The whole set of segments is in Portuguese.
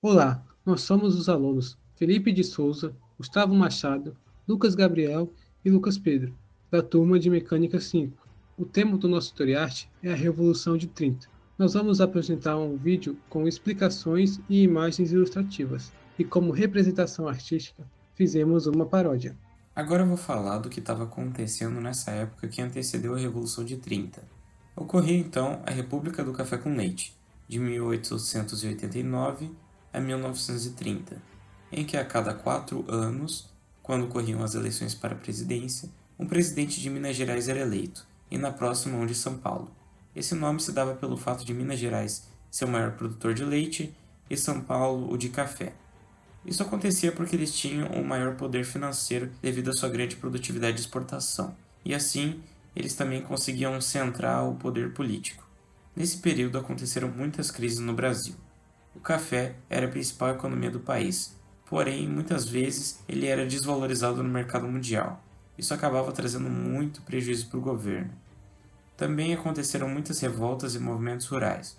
Olá, nós somos os alunos Felipe de Souza, Gustavo Machado, Lucas Gabriel e Lucas Pedro, da turma de Mecânica 5. O tema do nosso Tutoriarte é a Revolução de 30. Nós vamos apresentar um vídeo com explicações e imagens ilustrativas, e como representação artística, fizemos uma paródia. Agora eu vou falar do que estava acontecendo nessa época que antecedeu a Revolução de 30. Ocorria então a República do Café com Leite, de 1889 a 1930, em que a cada 4 anos, quando ocorriam as eleições para a presidência, um presidente de Minas Gerais era eleito, e na próxima um de São Paulo. Esse nome se dava pelo fato de Minas Gerais ser o maior produtor de leite e São Paulo o de café. Isso acontecia porque eles tinham um maior poder financeiro devido à sua grande produtividade de exportação, e assim eles também conseguiam centrar o poder político. Nesse período aconteceram muitas crises no Brasil. O café era a principal economia do país, porém muitas vezes ele era desvalorizado no mercado mundial. Isso acabava trazendo muito prejuízo para o governo. Também aconteceram muitas revoltas e movimentos rurais,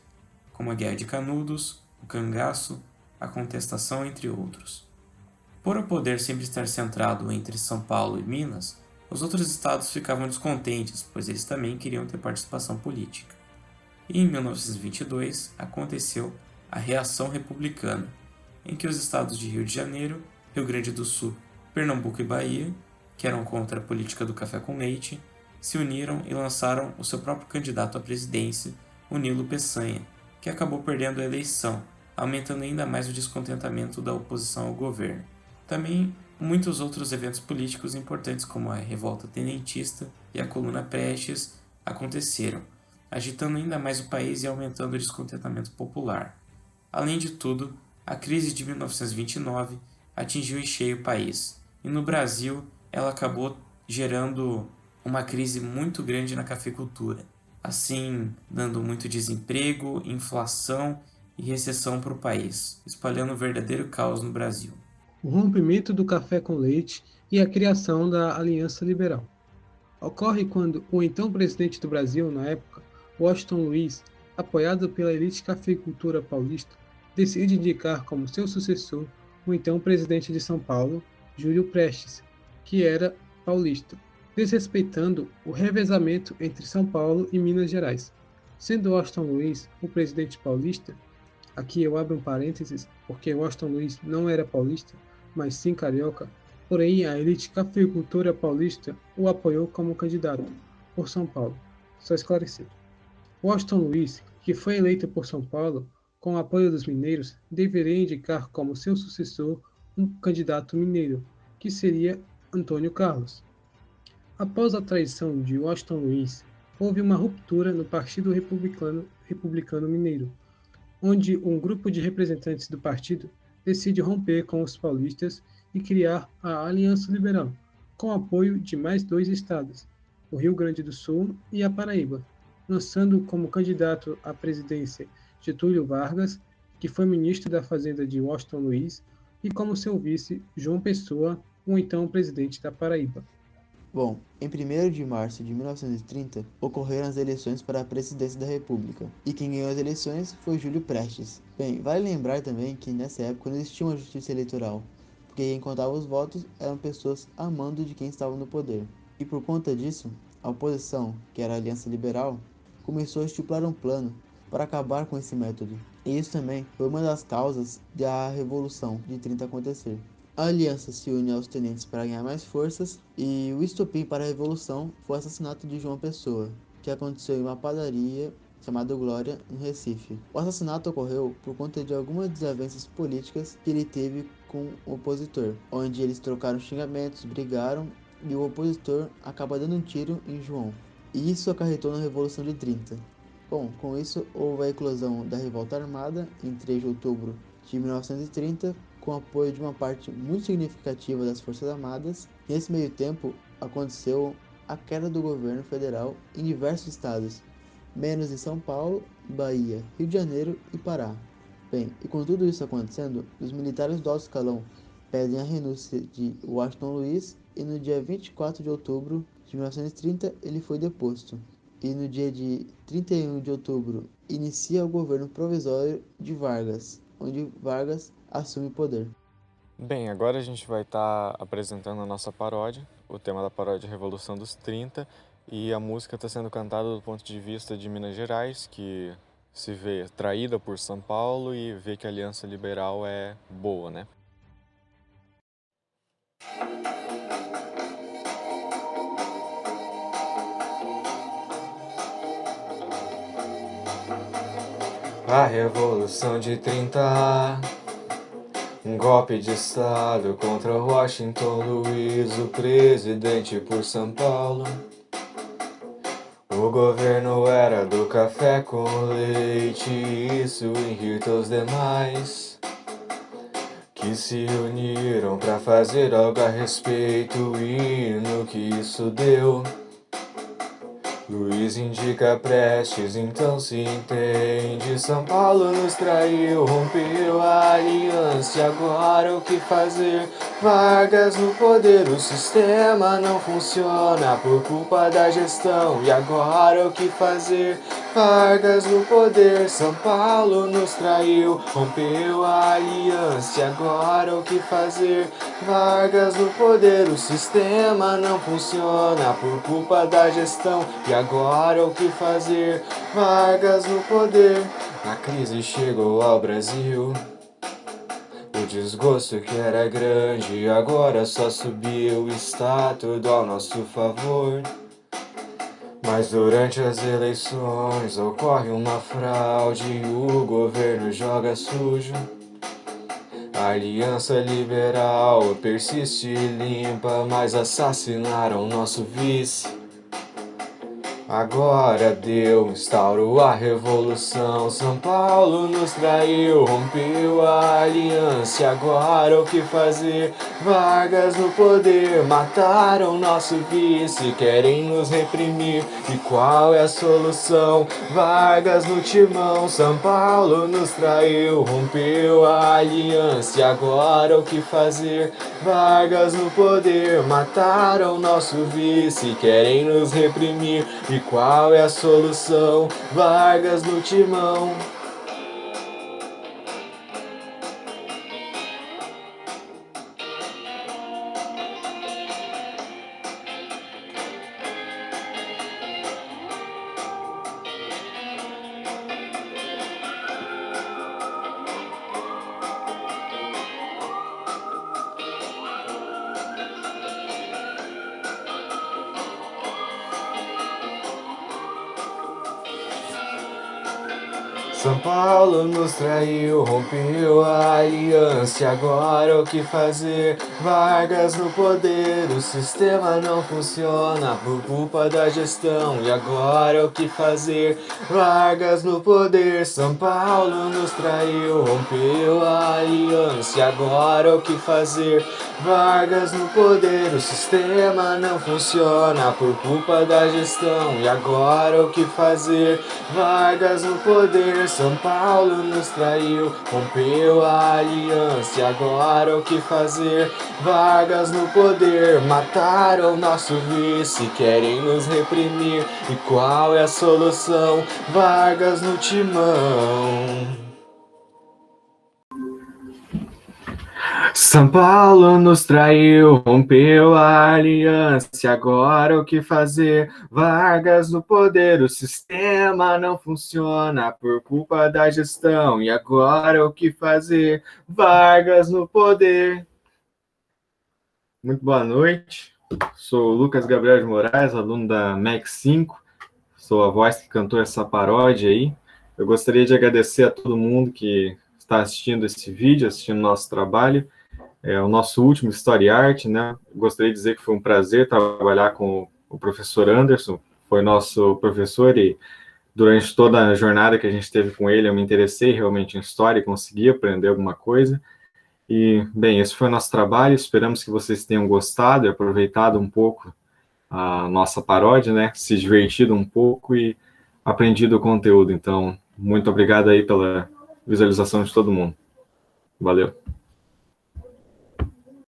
como a Guerra de Canudos, o cangaço, a contestação, entre outros. Por o poder sempre estar centrado entre São Paulo e Minas, os outros estados ficavam descontentes, pois eles também queriam ter participação política. E em 1922 aconteceu a Reação Republicana, em que os estados de Rio de Janeiro, Rio Grande do Sul, Pernambuco e Bahia, que eram contra a política do café com leite, se uniram e lançaram o seu próprio candidato à presidência, o Nilo Peçanha, que acabou perdendo a eleição, aumentando ainda mais o descontentamento da oposição ao governo. Também muitos outros eventos políticos importantes, como a Revolta Tenentista e a Coluna Prestes, aconteceram, agitando ainda mais o país e aumentando o descontentamento popular. Além de tudo, a crise de 1929 atingiu em cheio o país, e no Brasil ela acabou gerando uma crise muito grande na cafeicultura, assim dando muito desemprego, inflação e recessão para o país, espalhando um verdadeiro caos no Brasil. O rompimento do café com leite e a criação da Aliança Liberal. Ocorre quando o então presidente do Brasil, na época, Washington Luiz, apoiado pela elite cafeicultura paulista, decide indicar como seu sucessor o então presidente de São Paulo, Júlio Prestes, que era paulista, desrespeitando o revezamento entre São Paulo e Minas Gerais. Sendo Washington Luiz o presidente paulista, aqui eu abro um parênteses, porque Washington Luiz não era paulista, mas sim carioca, porém a elite cafeicultora paulista o apoiou como candidato por São Paulo. Só esclarecido. Washington Luiz, que foi eleito por São Paulo, com o apoio dos mineiros, deveria indicar como seu sucessor um candidato mineiro, que seria Antônio Carlos. Após a traição de Washington Luiz, houve uma ruptura no Partido Republicano Mineiro, onde um grupo de representantes do partido decide romper com os paulistas e criar a Aliança Liberal, com apoio de mais dois estados, o Rio Grande do Sul e a Paraíba, lançando como candidato à presidência Getúlio Vargas, que foi ministro da Fazenda de Washington Luiz, e como seu vice João Pessoa, o então presidente da Paraíba. Bom, em 1º de março de 1930, ocorreram as eleições para a presidência da República, e quem ganhou as eleições foi Júlio Prestes. Bem, vale lembrar também que nessa época não existia uma justiça eleitoral, porque quem contava os votos eram pessoas a mando de quem estava no poder. E por conta disso, a oposição, que era a Aliança Liberal, começou a estipular um plano para acabar com esse método. E isso também foi uma das causas da Revolução de 30 acontecer. A aliança se une aos tenentes para ganhar mais forças, e o estopim para a revolução foi o assassinato de João Pessoa, que aconteceu em uma padaria chamada Glória, no Recife. O assassinato ocorreu por conta de algumas desavenças políticas que ele teve com o opositor, onde eles trocaram xingamentos, brigaram, e o opositor acaba dando um tiro em João. E isso acarretou na Revolução de 30. Bom, com isso houve a eclosão da Revolta Armada em 3 de outubro de 1930, com apoio de uma parte muito significativa das Forças Armadas. Nesse meio tempo, aconteceu a queda do governo federal em diversos estados, menos em São Paulo, Bahia, Rio de Janeiro e Pará. Bem, e com tudo isso acontecendo, os militares do alto escalão pedem a renúncia de Washington Luiz, e no dia 24 de outubro de 1930 ele foi deposto. E no dia de 31 de outubro inicia o governo provisório de Vargas. onde Vargas assume o poder. Bem, agora a gente vai estar apresentando a nossa paródia. O tema da paródia é Revolução dos 30, e a música está sendo cantada do ponto de vista de Minas Gerais, que se vê traída por São Paulo e vê que a Aliança Liberal é boa, né? A Revolução de 30, um golpe de Estado contra Washington Luiz, o presidente por São Paulo. O governo era do café com leite, isso irrita os demais, que se uniram pra fazer algo a respeito, e no que isso deu. Luiz indica Prestes, então se entende. São Paulo nos traiu, rompeu a aliança, e agora o que fazer? Vargas no poder, o sistema não funciona por culpa da gestão, e agora o que fazer? Vargas no poder, São Paulo nos traiu, rompeu a aliança, e agora o que fazer? Vargas no poder, o sistema não funciona por culpa da gestão, e agora o que fazer? Vargas no poder. A crise chegou ao Brasil, o desgosto que era grande agora só subiu, está tudo ao nosso favor. Mas durante as eleições ocorre uma fraude e o governo joga sujo. A Aliança Liberal persiste e limpa, mas assassinaram nosso vice. Agora deu, instaurou a revolução, São Paulo nos traiu, rompeu a aliança, e agora o que fazer? Vargas no poder, mataram nosso vice, querem nos reprimir, e qual é a solução? Vargas no timão, São Paulo nos traiu, rompeu a aliança, e agora o que fazer? Vargas no poder, mataram nosso vice, querem nos reprimir, e qual é a solução? Vargas no timão. São Paulo nos traiu, rompeu a aliança, e agora o que fazer? Vargas no poder, o sistema não funciona por culpa da gestão, e agora o que fazer? Vargas no poder, São Paulo nos traiu, rompeu a aliança, e agora o que fazer? Vargas no poder, o sistema não funciona por culpa da gestão, e agora o que fazer? Vargas no poder, São Paulo nos traiu, rompeu a aliança, e agora o que fazer? Vargas no poder, mataram nosso vice, querem nos reprimir, e qual é a solução? Vargas no timão. São Paulo nos traiu, rompeu a aliança, e agora o que fazer? Vargas no poder, o sistema não funciona por culpa da gestão, e agora o que fazer? Vargas no poder. Muito boa noite, sou o Lucas Gabriel de Moraes, aluno da MEC 5, sou a voz que cantou essa paródia aí. Eu gostaria de agradecer a todo mundo que está assistindo esse vídeo, assistindo nosso trabalho. É o nosso último Story Art, né? Gostaria de dizer que foi um prazer trabalhar com o professor Anderson, foi nosso professor, e durante toda a jornada que a gente teve com ele, eu me interessei realmente em história e consegui aprender alguma coisa. E, bem, esse foi o nosso trabalho, esperamos que vocês tenham gostado e aproveitado um pouco a nossa paródia, né? Se divertido um pouco e aprendido o conteúdo. Então, muito obrigado aí pela visualização de todo mundo. Valeu!